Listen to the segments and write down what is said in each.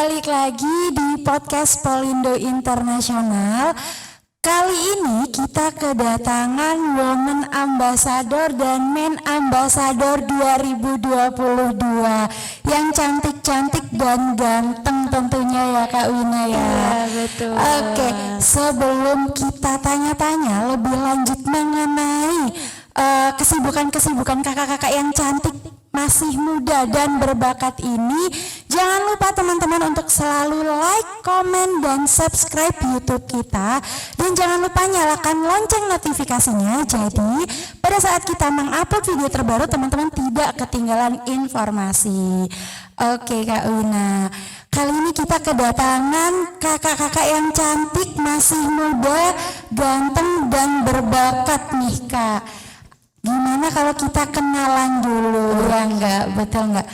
balik lagi di podcast Polindo Internasional. Kali ini kita kedatangan Women Ambassador dan Men Ambassador 2022 yang cantik-cantik dan ganteng tentunya ya Kak Wina ya. Iya betul. Oke, sebelum kita tanya-tanya lebih lanjut mengenai kesibukan-kesibukan kakak-kakak yang cantik masih muda dan berbakat ini, jangan lupa teman-teman untuk selalu like, komen, dan subscribe YouTube kita, dan jangan lupa nyalakan lonceng notifikasinya, jadi pada saat kita mengupload video terbaru teman-teman tidak ketinggalan informasi. Oke Kak Wina, kali ini kita kedatangan kakak-kakak yang cantik, masih muda, ganteng, dan berbakat nih Kak. Gimana kalau kita kenalan dulu, ya enggak, betul enggak?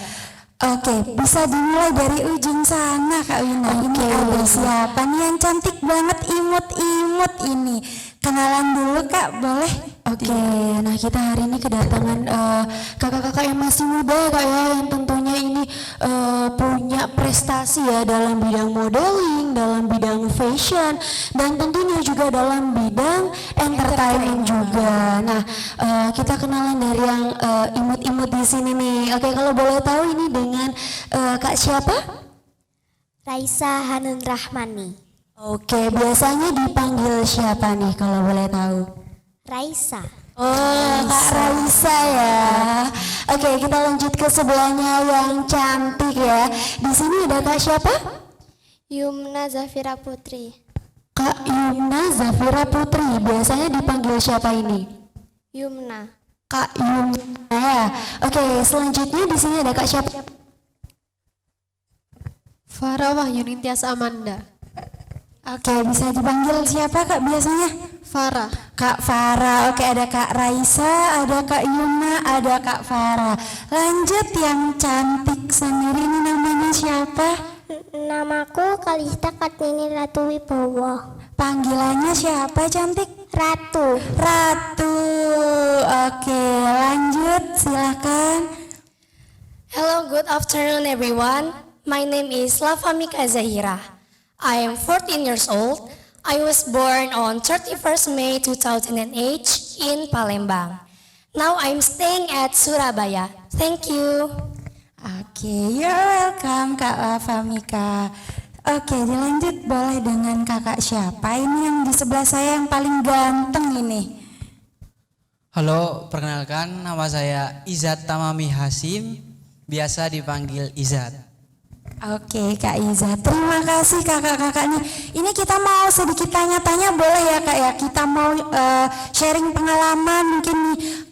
Oke, bisa dimulai dari ujung sana Kak Wina. Ini ada siapa nih yang cantik banget, imut-imut ini? Kenalan dulu Kak, boleh? Oke, nah kita hari ini kedatangan kakak-kakak yang masih muda Kak ya, yang tentunya ini punya prestasi ya dalam bidang modeling, dalam bidang fashion, dan tentunya juga dalam bidang entertainment juga. Nah, kita kenalan dari yang imut-imut di sini nih. Oke, kalau boleh tahu ini dengan Kak siapa? Raisa Hanun Rahmani. Oke, biasanya dipanggil siapa nih kalau boleh tahu? Raisa. Oh, Kak Raisa ya. Oke, kita lanjut ke sebelahnya yang cantik ya. Di sini ada Kak siapa? Yumna Zafira Putri. Kak Yumna Zafira Putri. Biasanya dipanggil siapa ini? Yumna. Kak Yumna ya. Oke, selanjutnya di sini ada Kak siapa? Farah Wahyunintias Amanda. Oke, bisa dipanggil siapa Kak biasanya? Farah. Kak Farah. Oke, ada Kak Raisa, ada Kak Yumna, ada Kak Farah. Lanjut yang cantik sendiri, ini namanya siapa? Namaku Kalista Kartini Ratu Wibowo. Panggilannya siapa cantik? Ratu. Ratu. Oke, lanjut silakan. Hello, good afternoon everyone. My name is Lavamika Zahira. I am 14 years old. I was born on 31st May 2008 in Palembang. Now I'm staying at Surabaya. Thank you. Oke, you're welcome Kak Lavamika. Oke, dilanjut boleh dengan kakak siapa? Ini yang di sebelah saya yang paling ganteng ini. Halo, perkenalkan nama saya Izat Tamami Hasim, biasa dipanggil Izat. Oke Kak Iza, terima kasih kakak-kakaknya. Ini kita mau sedikit tanya-tanya boleh ya Kak ya? Kita mau sharing pengalaman,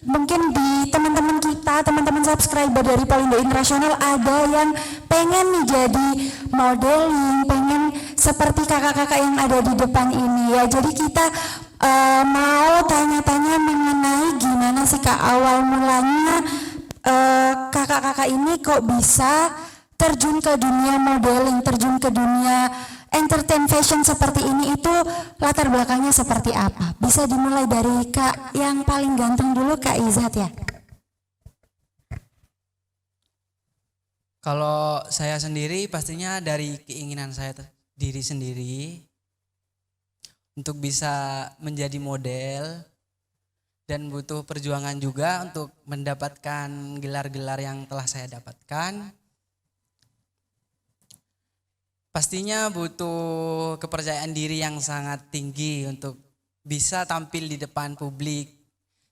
mungkin di teman-teman kita, teman-teman subscriber dari Polindo Internasional ada yang pengen nih jadi modeling, pengen seperti kakak-kakak yang ada di depan ini ya. Jadi kita mau tanya-tanya mengenai gimana sih Kak awal mulanya kakak-kakak ini kok bisa terjun ke dunia modeling, terjun ke dunia entertain fashion seperti ini, itu latar belakangnya seperti apa? Bisa dimulai dari Kak yang paling ganteng dulu, Kak Izat ya. Kalau saya sendiri pastinya dari keinginan saya diri sendiri untuk bisa menjadi model, dan butuh perjuangan juga untuk mendapatkan gelar-gelar yang telah saya dapatkan. Pastinya butuh kepercayaan diri yang sangat tinggi untuk bisa tampil di depan publik,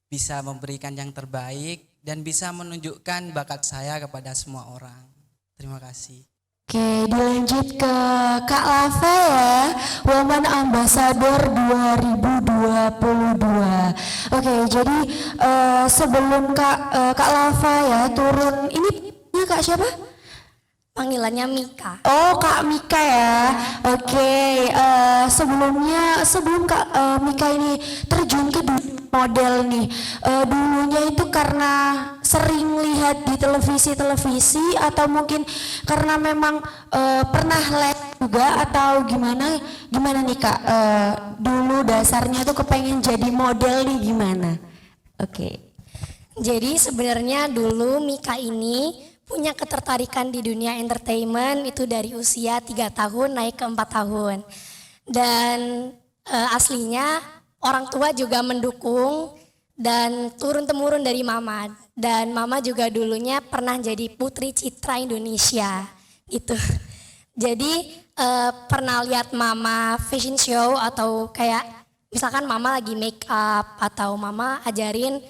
bisa memberikan yang terbaik, dan bisa menunjukkan bakat saya kepada semua orang. Terima kasih. Oke, dilanjut ke Kak Lava ya, Women Ambassador 2022. Oke, jadi sebelum Kak Lava ya turun, ini Kak siapa? Panggilannya Mika. Oh Kak Mika ya. Oke, sebelum Kak Mika ini terjun ke dunia model nih, dulunya itu karena sering lihat di televisi atau mungkin karena memang pernah les juga atau gimana nih Kak? Dulu dasarnya tuh kepengen jadi model nih gimana? Oke. Jadi sebenarnya dulu Mika ini punya ketertarikan di dunia entertainment itu dari usia 3 tahun naik ke 4 tahun. Dan aslinya orang tua juga mendukung dan turun-temurun dari mama. Dan mama juga dulunya pernah jadi putri citra Indonesia gitu. Jadi pernah lihat mama fashion show atau kayak misalkan mama lagi make up atau mama ajarin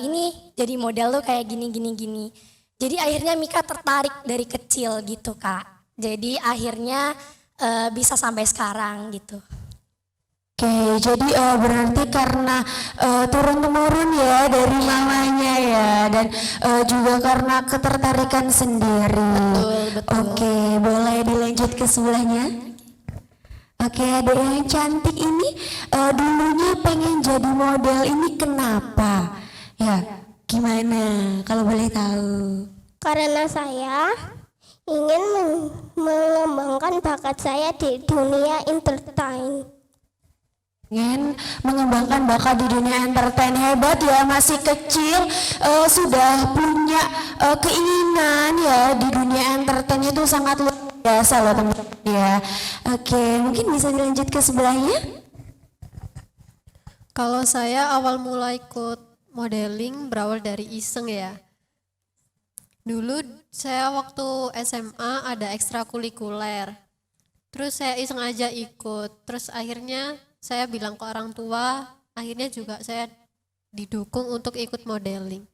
ini jadi model tuh kayak gini. Jadi akhirnya Mika tertarik dari kecil gitu Kak. Jadi akhirnya bisa sampai sekarang gitu. Oke, jadi berarti karena turun-temurun ya dari mamanya ya, dan juga karena ketertarikan sendiri. Betul. Oke, boleh dilanjut ke sebelahnya? Oke, ada yang cantik ini dulunya pengen jadi model, ini kenapa? Ya, gimana kalau boleh tahu? Karena saya ingin mengembangkan bakat saya di dunia entertain. Ingin mengembangkan bakat di dunia entertain, hebat ya, masih kecil sudah punya keinginan ya di dunia entertain, itu sangat luar biasa loh teman-teman ya. Oke, mungkin bisa dilanjut ke sebelahnya. Kalau saya awal mula ikut modeling berawal dari iseng ya. Dulu saya waktu SMA ada ekstrakurikuler. Terus saya iseng aja ikut. Terus akhirnya saya bilang ke orang tua, akhirnya juga saya didukung untuk ikut modeling.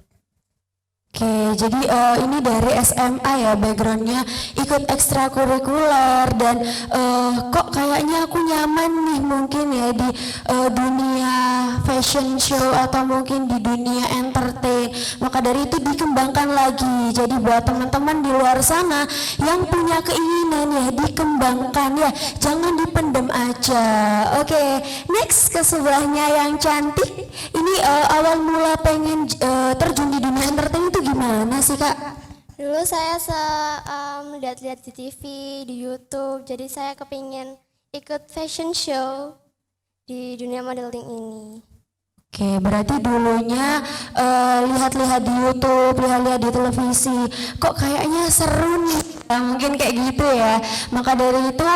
Oke, jadi ini dari SMA ya backgroundnya, ikut ekstrakurikuler, dan kok kayaknya aku nyaman nih mungkin ya di dunia fashion show atau mungkin di dunia entertain. Maka dari itu dikembangkan lagi. Jadi buat teman-teman di luar sana yang punya keinginan ya, dikembangkan ya, jangan dipendam aja. Oke, next ke sebelahnya yang cantik. Ini awal mula pengen terjun di dunia entertain itu gimana sih Kak? Dulu saya lihat-lihat di TV, di YouTube, jadi saya kepingin ikut fashion show di dunia modeling ini. Oke, berarti dulunya lihat-lihat di YouTube, lihat-lihat di televisi, kok kayaknya seru nih, ya, mungkin kayak gitu ya. Maka dari itu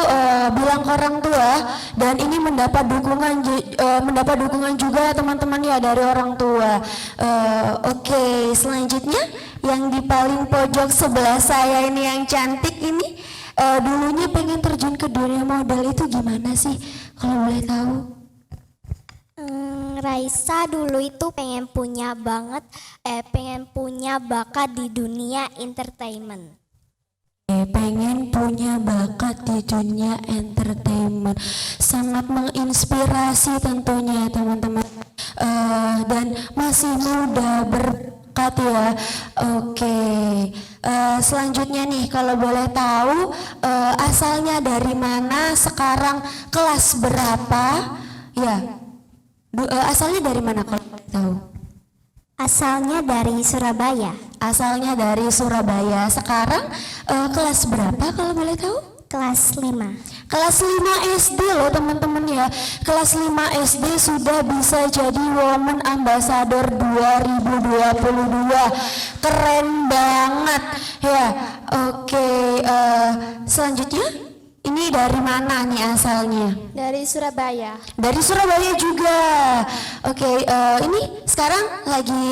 bilang ke orang tua, dan ini mendapat dukungan juga teman-teman ya dari orang tua. Oke, selanjutnya yang di paling pojok sebelah saya ini yang cantik ini, dulunya pengen terjun ke dunia model itu gimana sih, kalau boleh tahu? Raisa dulu itu pengen punya bakat di dunia entertainment. Pengen punya bakat di dunia entertainment, sangat menginspirasi tentunya teman-teman, dan masih muda berbakat ya. Oke, selanjutnya nih kalau boleh tahu asalnya dari mana, sekarang kelas berapa ya? Asalnya dari mana kalau boleh tahu? Asalnya dari Surabaya. Asalnya dari Surabaya. Sekarang kelas berapa kalau boleh tahu? Kelas 5. Kelas 5 SD loh teman-teman ya. Kelas 5 SD sudah bisa jadi Women Ambassador 2022. Keren banget ya. Oke, selanjutnya ini dari mana nih asalnya? Dari Surabaya. Dari Surabaya juga. Oke, ini sekarang lagi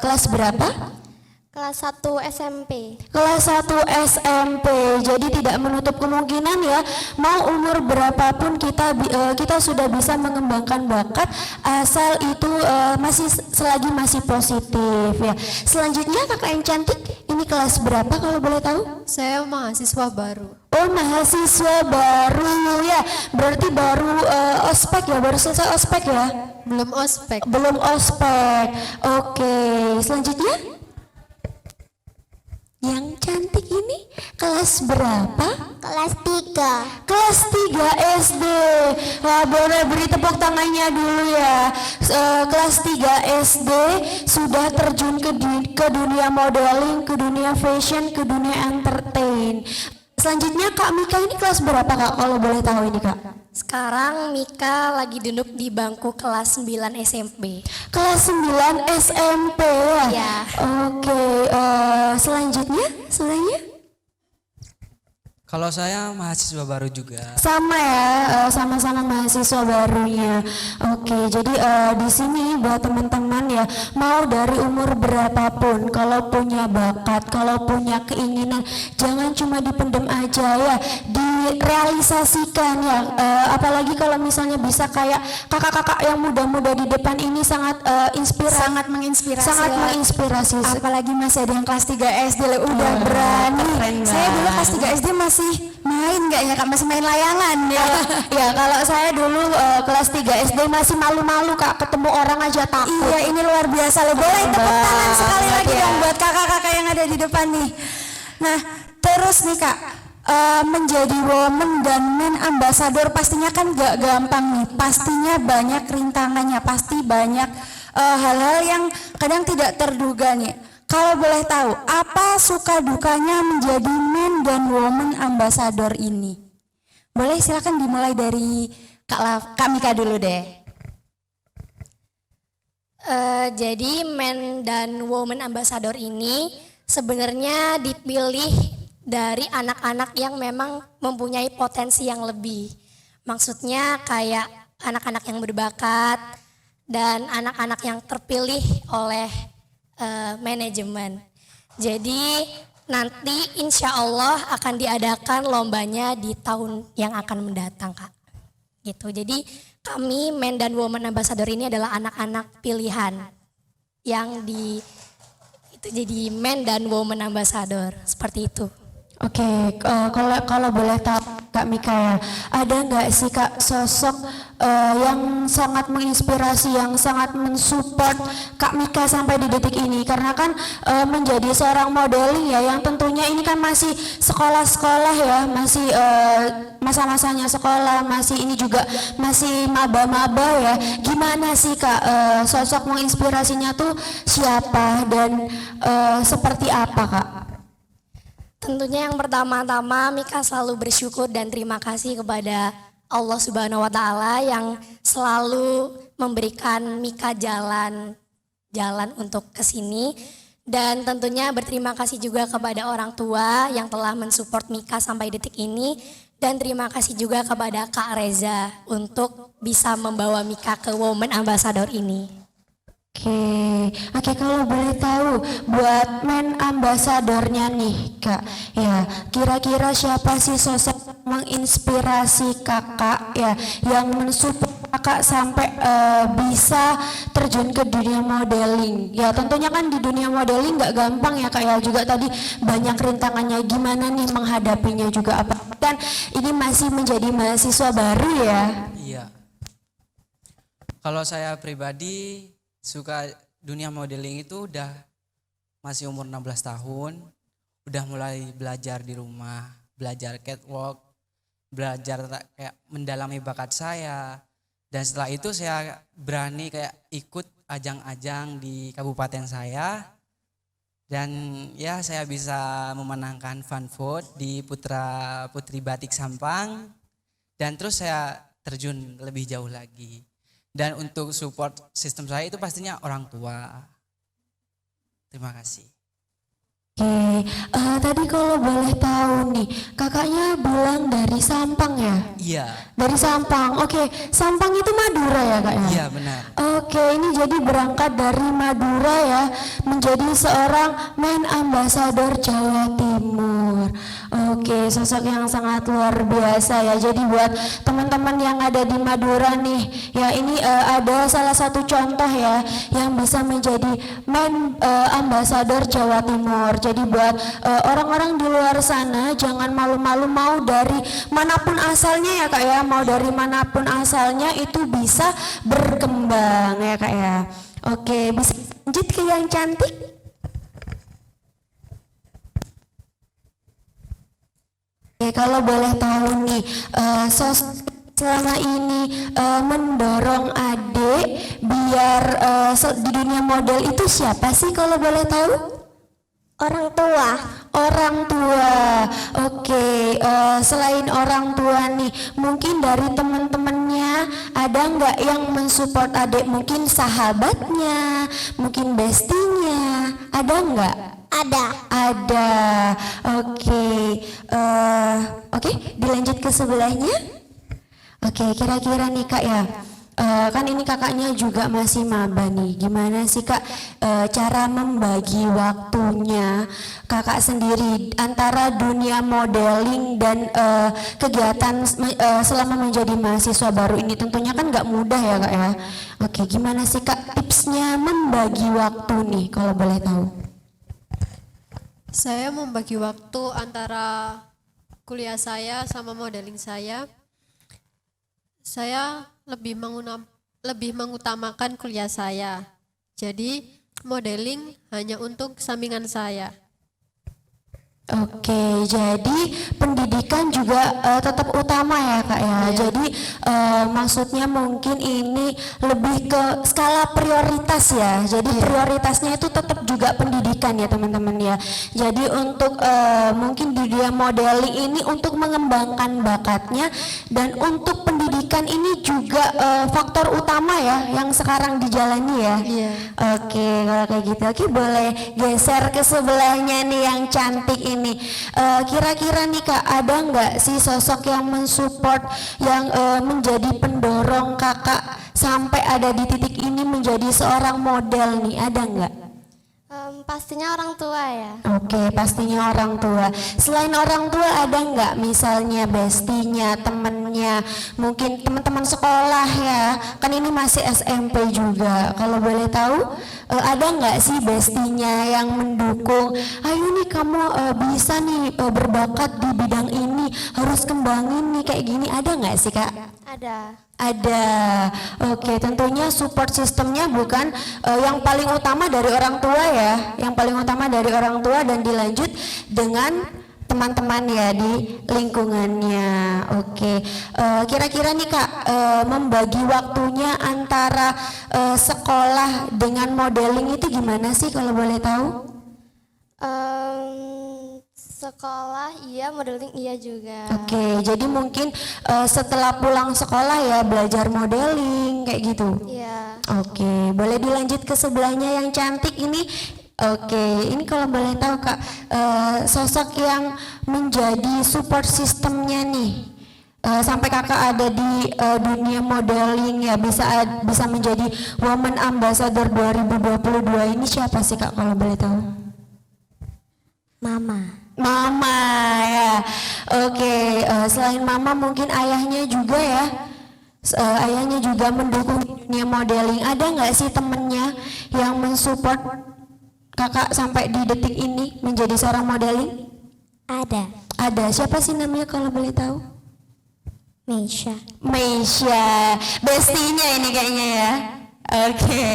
kelas berapa? Kelas 1 SMP. Kelas 1 SMP. Jadi tidak menutup kemungkinan ya, mau umur berapapun kita sudah bisa mengembangkan bakat, asal itu selagi masih positif ya. Selanjutnya kakak yang cantik, ini kelas berapa kalau boleh tahu? Saya mahasiswa baru. Oh, mahasiswa baru ya, berarti baru ospek ya, baru selesai ospek ya? Belum ospek. Belum ospek. Oke, selanjutnya yang cantik ini kelas berapa? Kelas 3. Kelas 3 SD. Wah, boleh beri tepuk tangannya dulu ya. Kelas 3 SD sudah terjun ke dunia modeling, ke dunia fashion, ke dunia entertain. Selanjutnya Kak Mika ini kelas berapa Kak kalau boleh tahu ini Kak? Sekarang Mika lagi duduk di bangku kelas 9 SMP. Kelas 9 SMP ya? Ya. Oke, selanjutnya Kalau saya mahasiswa baru juga. Sama ya, sama-sama mahasiswa barunya. Oke, jadi di sini buat teman-teman ya, mau dari umur berapapun, kalau punya bakat, kalau punya keinginan, jangan cuma dipendem aja ya, direalisasikan ya. Apalagi kalau misalnya bisa kayak kakak-kakak yang muda-muda di depan ini sangat Sangat menginspirasi. sangat ya. menginspirasi. Apalagi masih ada yang kelas 3 SD udah berani. keren Saya dulu banget. kelas 3 SD masih main nggak ya Kak? Masih main layangan ya. Ya kalau saya dulu kelas 3 SD masih malu-malu Kak, ketemu orang aja takut. Iya, ini luar biasa loh. Boleh tepuk tangan sekali banget lagi ya. dong buat kakak-kakak yang ada di depan nih. Nah, terus nih Kak, menjadi woman dan men ambassador pastinya kan gak gampang nih. Pastinya banyak rintangannya, pasti banyak hal-hal yang kadang tidak terduga nih. Kalau boleh tahu, apa suka dukanya menjadi men dan woman ambassador ini? Boleh silakan dimulai dari Kak Mika dulu deh. Jadi men dan woman ambassador ini sebenarnya dipilih dari anak-anak yang memang mempunyai potensi yang lebih. Maksudnya kayak anak-anak yang berbakat dan anak-anak yang terpilih oleh manajemen. Jadi nanti insya Allah akan diadakan lombanya di tahun yang akan mendatang Kak. Gitu. Jadi kami men dan woman ambassador ini adalah anak-anak pilihan yang itu jadi men dan woman ambassador seperti itu. Oke, kalau boleh tahu Kak Mika ya, ada nggak sih Kak sosok yang sangat menginspirasi, yang sangat mensupport Kak Mika sampai di detik ini? Karena kan menjadi seorang modeling ya, yang tentunya ini kan masih sekolah-sekolah ya, masih masa-masanya sekolah, masih ini juga masih maba-maba ya. Gimana sih Kak sosok menginspirasinya tuh siapa dan seperti apa Kak? Tentunya yang pertama-tama Mika selalu bersyukur dan terima kasih kepada Allah Subhanahu wa taala yang selalu memberikan Mika jalan untuk ke sini, dan tentunya berterima kasih juga kepada orang tua yang telah mensupport Mika sampai detik ini, dan terima kasih juga kepada Kak Reza untuk bisa membawa Mika ke Women Ambassador ini. Oke, kalau boleh tahu buat men ambasadornya nih Kak, ya kira-kira siapa sih sosok yang menginspirasi kakak ya, yang mensupport kakak sampai bisa terjun ke dunia modeling? Ya tentunya kan di dunia modeling nggak gampang ya Kak ya, juga tadi banyak rintangannya, gimana nih menghadapinya juga, apa kan ini masih menjadi mahasiswa baru ya? Iya. Kalau saya pribadi suka dunia modeling itu udah masih umur 16 tahun, udah mulai belajar di rumah, belajar catwalk, belajar kayak mendalami bakat saya. Dan setelah itu saya berani kayak ikut ajang-ajang di kabupaten saya. Dan ya saya bisa memenangkan fun vote di Putra Putri Batik Sampang. Dan terus saya terjun lebih jauh lagi. Dan untuk support sistem saya itu pastinya orang tua. Terima kasih. Oke, tadi kalau boleh tahu nih, kakaknya bilang dari Sampang ya? Iya. Dari Sampang, oke. Sampang itu Madura ya Kak ya? Iya benar. Oke, ini jadi berangkat dari Madura ya, menjadi seorang men ambassador Jawa Timur. Oke, sosok yang sangat luar biasa ya. Jadi buat teman-teman yang ada di Madura nih, ya ini ada salah satu contoh ya, yang bisa menjadi men ambassador Jawa Timur. Jadi buat orang-orang di luar sana jangan malu-malu, mau dari manapun asalnya ya Kak ya, mau dari manapun asalnya itu bisa berkembang ya Kak ya. Oke, bisa lanjut ke yang cantik. Oke, kalau boleh tahu nih, selama ini mendorong adik biar di dunia model itu siapa sih kalau boleh tahu? Orang tua. Orang tua. Oke, selain orang tua nih, mungkin dari teman-temannya ada nggak yang mensupport adik? Mungkin sahabatnya, mungkin bestinya, ada nggak? Ada. Ada. Oke. Oke, dilanjut ke sebelahnya. Oke, kira-kira nih Kak ya. Kan ini kakaknya juga masih maba nih. Gimana sih Kak cara membagi waktunya kakak sendiri antara dunia modeling dan kegiatan selama menjadi mahasiswa baru ini? Tentunya kan nggak mudah ya Kak ya. Oke, gimana sih Kak tipsnya membagi waktu nih kalau boleh tahu? Saya membagi waktu antara kuliah saya sama modeling saya. Saya lebih mengutamakan kuliah saya. Jadi modeling hanya untuk sampingan saya. Oke, jadi pendidikan juga tetap utama ya Kak ya. Jadi maksudnya mungkin ini lebih ke skala prioritas ya. Jadi prioritasnya itu tetap juga pendidikan ya teman-teman ya. Jadi untuk mungkin di dunia modeling ini untuk mengembangkan bakatnya, dan untuk pendidikan ini juga faktor utama ya yang sekarang dijalani ya. Oke, kalau kayak gitu, oke boleh geser ke sebelahnya nih yang cantik ini. Kira-kira nih Kak, ada nggak sih sosok yang mensupport, yang menjadi pendorong kakak sampai ada di titik ini menjadi seorang model nih, ada nggak? Pastinya orang tua ya. Oke, pastinya orang tua. Selain orang tua ada nggak misalnya bestinya, temennya, mungkin teman-teman sekolah ya? Kan ini masih SMP juga. Kalau boleh tahu, ada nggak sih bestinya yang mendukung? Ayo nih kamu bisa nih berbakat di bidang ini, harus kembangin nih kayak gini. Ada nggak sih Kak? Ada. Ada. Oke, tentunya support sistemnya bukan yang paling utama dari orang tua ya. Yang paling utama dari orang tua dan dilanjut dengan teman-teman ya di lingkungannya. Oke. Kira-kira nih Kak, membagi waktunya antara sekolah dengan modeling itu gimana sih kalau boleh tahu? Sekolah iya, modeling iya juga. Oke, jadi mungkin setelah pulang sekolah ya belajar modeling kayak gitu. Iya. Oke, boleh dilanjut ke sebelahnya yang cantik ini. Oke, ini kalau boleh tahu Kak, sosok yang menjadi support sistemnya nih, sampai kakak ada di dunia modeling ya, bisa menjadi Women Ambassador 2022 ini siapa sih Kak kalau boleh tahu? Mama ya. Oke, selain mama mungkin ayahnya juga ya. Ayahnya juga mendukung dunia modeling. Ada nggak sih temennya yang mensupport kakak sampai di detik ini menjadi seorang modeling? Ada. Ada. Siapa sih namanya kalau boleh tahu? Meisha. Meisha, bestinya ini kayaknya ya. Oke.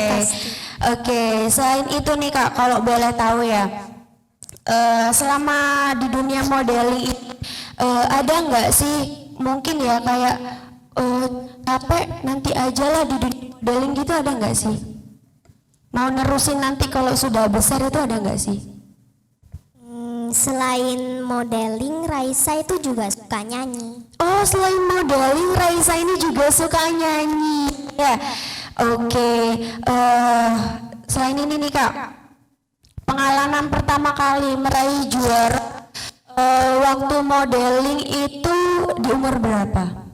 Oke, selain itu nih Kak, kalau boleh tahu ya, selama di dunia modeling ini ada nggak sih mungkin ya kayak capek nanti aja lah di dunia modeling gitu, ada nggak sih? Mau nerusin nanti kalau sudah besar itu ada nggak sih? Selain modeling, Raisa itu juga suka nyanyi. Oh, selain modeling Raisa ini juga suka nyanyi ya. Oke, selain ini nih Kak, pengalaman pertama kali meraih juara waktu modeling itu di umur berapa?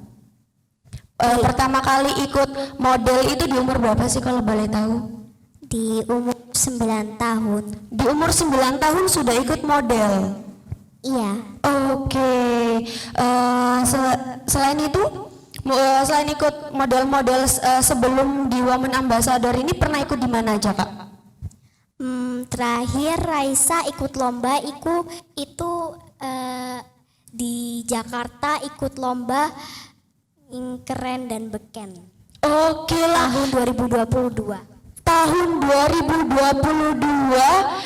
Pertama kali ikut model itu di umur berapa sih kalau boleh tahu? Di umur 9 tahun. Di umur 9 tahun sudah ikut model? Iya. Oke. Selain itu, selain ikut model-model sebelum di Women Ambassador ini pernah ikut di mana aja Kak? Terakhir Raisa ikut lomba itu di Jakarta, ikut lomba keren dan beken. Oke lah. Tahun 2022. Tahun 2022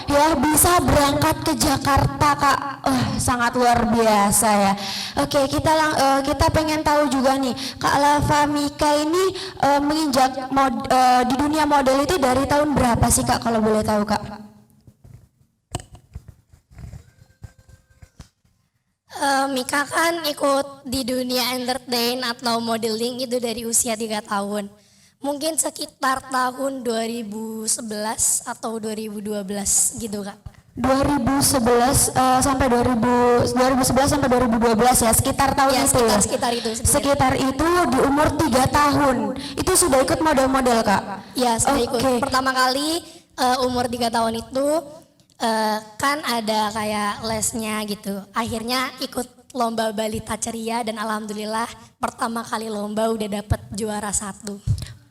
ya bisa berangkat ke Jakarta Kak. Sangat luar biasa ya. Oke, kita pengen tahu juga nih Kak Lava Mika ini menginjak di dunia model itu dari tahun berapa sih Kak kalau boleh tahu Kak? Mika kan ikut di dunia entertain atau modeling itu dari usia 3 tahun. Mungkin sekitar tahun 2011 atau 2012 gitu Kak. 2011 sampai 2011 sampai 2012 ya, sekitar tahun Ya, itu ya. sekitar itu sebenarnya. Sekitar itu di umur 3 tahun. Itu sudah ikut model-model, Kak? Ya, sudah ikut. Oke. Pertama kali umur 3 tahun itu kan ada kayak lesnya gitu. Akhirnya ikut lomba balita ceria dan alhamdulillah pertama kali lomba udah dapet juara 1.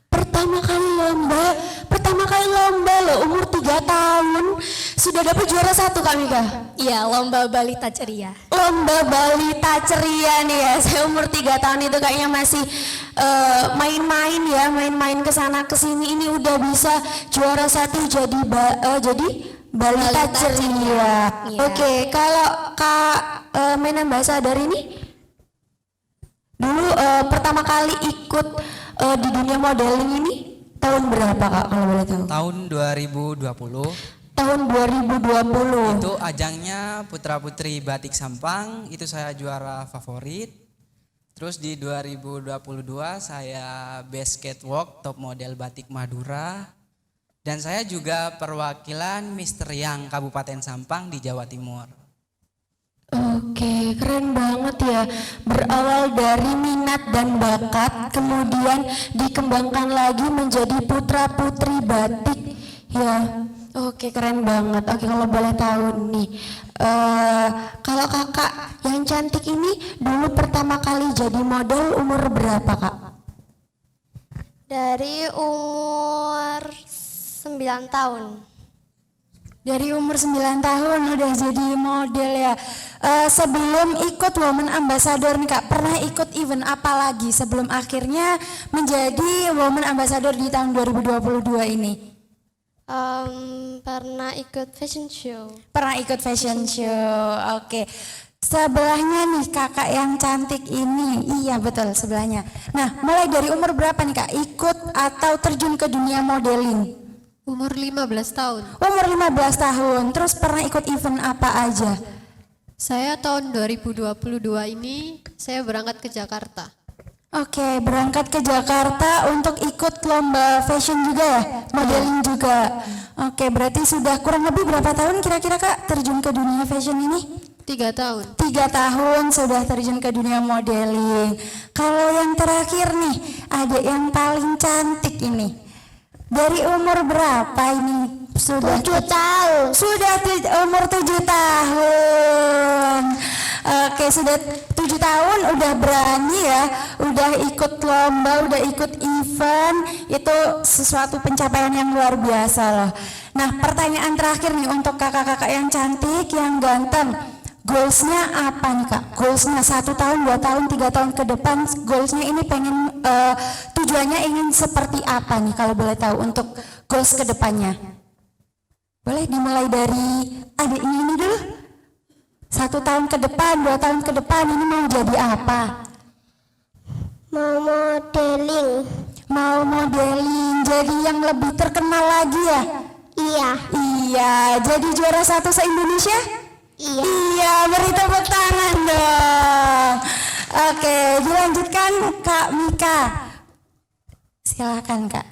Pertama kali lomba loh, umur 3 tahun sudah dapat juara 1, Kak Mika. Iya, lomba balita ceria. Lomba balita ceria nih ya. Saya umur 3 tahun itu kayaknya masih main-main ya, main-main ke sana ke sini. Ini udah bisa juara 1 jadi balita ceria. Iya. Oke, kalau Kak main ambassador ini dulu pertama kali ikut di dunia modeling ini tahun berapa, Kak, kalau boleh tahu? Tahun 2020 Tahun 2020. itu ajangnya Putra Putri Batik Sampang, itu saya juara favorit. Terus di 2022 saya Best Catwalk Top Model Batik Madura. Dan saya juga perwakilan Mister Yang Kabupaten Sampang di Jawa Timur. Oke, keren banget ya. Berawal dari minat dan bakat, kemudian dikembangkan lagi menjadi putra putri batik. Ya, oke, keren banget. Oke, kalau boleh tahu nih, kalau kakak yang cantik ini dulu pertama kali jadi model umur berapa, Kak? Dari umur 9 tahun. Dari umur 9 tahun udah jadi model ya. Sebelum ikut Women Ambassador nih Kak, pernah ikut event apa lagi sebelum akhirnya menjadi Women Ambassador di tahun 2022 ini? Pernah ikut fashion show. Pernah ikut fashion show, oke. Sebelahnya nih kakak yang cantik ini, iya betul sebelahnya. Nah, mulai dari umur berapa nih Kak ikut atau terjun ke dunia modeling? Umur 15 tahun. Umur 15 tahun, terus pernah ikut event apa aja? Saya tahun 2022 ini saya berangkat ke Jakarta. Oke, berangkat ke Jakarta untuk ikut lomba fashion juga ya, modeling juga. Oke, berarti sudah kurang lebih berapa tahun kira-kira Kak terjun ke dunia fashion ini? 3 tahun. 3 tahun sudah terjun ke dunia modeling. Kalau yang terakhir nih, ada yang paling cantik ini. Dari umur berapa ini? Sudah 7 tahun. Sudah umur 7 tahun. Oke, sudah 7 tahun udah berani ya, udah ikut lomba, udah ikut event, itu sesuatu pencapaian yang luar biasa loh. Nah, pertanyaan terakhir nih untuk kakak-kakak yang cantik, yang ganteng. Goalsnya apa nih Kak? Goalsnya 1 tahun, 2 tahun, 3 tahun ke depan, goalsnya ini pengen, tujuannya ingin seperti apa nih kalau boleh tahu untuk goals ke depannya? Boleh dimulai dari adik ini dulu? 1 tahun ke depan, 2 tahun ke depan ini mau jadi apa? Mau modeling. Mau modeling, jadi yang lebih terkenal lagi ya? Iya. Iya, jadi juara 1 se-Indonesia? Iya. Iya, beri tepuk tangan dong. Oke, dilanjutkan Kak Mika. Silakan Kak.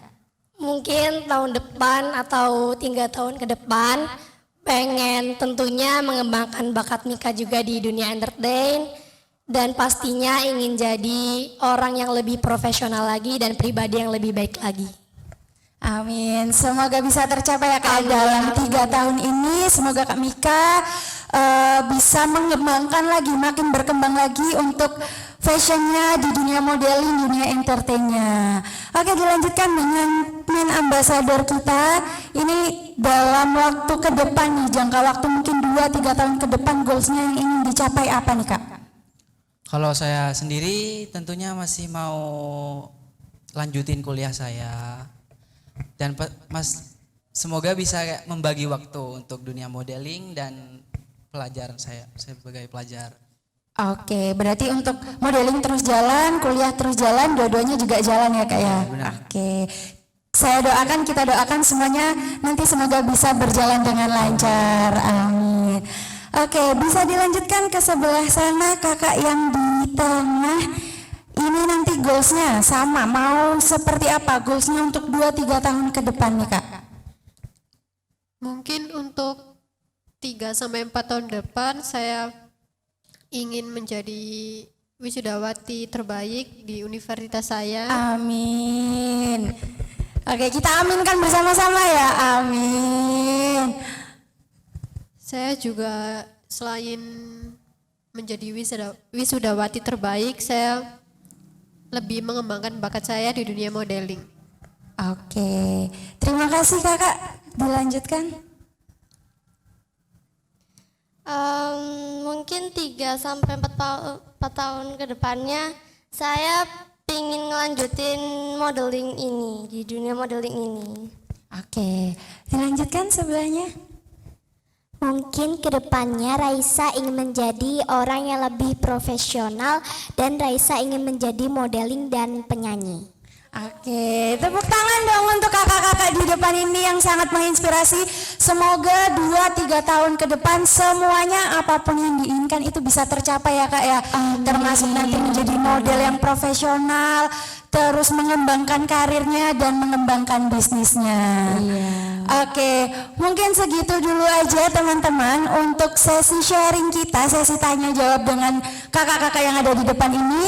Mungkin tahun depan atau 3 tahun ke depan pengen tentunya mengembangkan bakat Mika juga di dunia entertain dan pastinya ingin jadi orang yang lebih profesional lagi dan pribadi yang lebih baik lagi. Amin, semoga bisa tercapai ya Kak dalam 3 tahun ini. Semoga Kak Mika bisa mengembangkan lagi, makin berkembang lagi untuk fashionnya di dunia modeling, dunia entertainnya. Oke, dilanjutkan dengan main ambassador kita. Ini dalam waktu ke depan nih, jangka waktu mungkin 2-3 tahun ke depan, goalsnya yang ingin dicapai apa nih Kak? Kalau saya sendiri tentunya masih mau lanjutin kuliah saya. Dan Mas semoga bisa membagi waktu untuk dunia modeling dan pelajaran saya sebagai pelajar. Oke, berarti untuk modeling terus jalan, kuliah terus jalan, dua-duanya juga jalan ya Kak ya? Benar. Oke, saya doakan, kita doakan semuanya nanti semoga bisa berjalan dengan lancar, amin. Oke, bisa dilanjutkan ke sebelah sana kakak yang di tengah. Ini nanti goalsnya sama, mau seperti apa goalsnya untuk 2-3 tahun ke depan nih Kak? Mungkin untuk 3 3 sampai 4 tahun depan saya ingin menjadi wisudawati terbaik di universitas saya. Amin. Oke, kita aminkan bersama-sama ya. Amin. Saya juga selain menjadi wisudawati terbaik, saya lebih mengembangkan bakat saya di dunia modeling. Oke, terima kasih kakak. Dilanjutkan. Mungkin 3 sampai 4 tahun ke depannya saya ingin ngelanjutin modeling ini, di dunia modeling ini. Oke, dilanjutkan sebelahnya. Mungkin kedepannya Raisa ingin menjadi orang yang lebih profesional dan Raisa ingin menjadi modeling dan penyanyi. Oke, tepuk tangan dong untuk kakak-kakak di depan ini yang sangat menginspirasi. Semoga 2-3 tahun ke depan semuanya apapun yang diinginkan itu bisa tercapai ya kak ya. Termasuk nanti menjadi model yang profesional, terus mengembangkan karirnya dan mengembangkan bisnisnya. Oke, mungkin segitu dulu aja teman-teman untuk sesi sharing kita, sesi tanya jawab dengan kakak-kakak yang ada di depan ini.